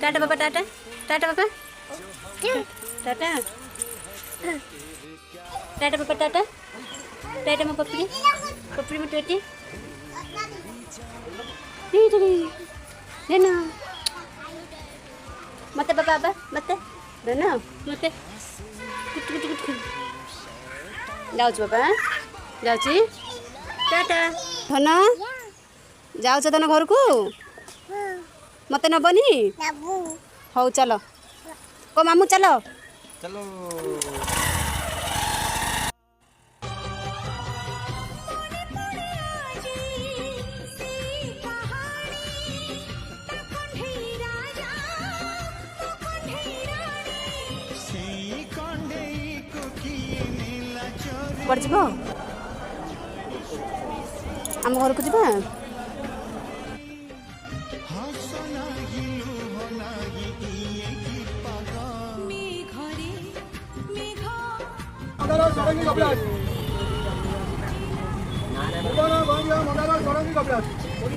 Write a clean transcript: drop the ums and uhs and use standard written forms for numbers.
टाटा पापा टाटा टाटा पापा टाटा टाटा पापा टाटा टाटा में पपड़ी पपड़ी में टोटी लेना मत पापा अब मत देना मत कुट कुट कुट जाऊँ पापा जाऊँ टाटा धन जाऊँ धन घर को मत नबनी हौ चल को मामू चलो चलो पड़ जीव आम घर को जीवा सड़ंगी कपड़ा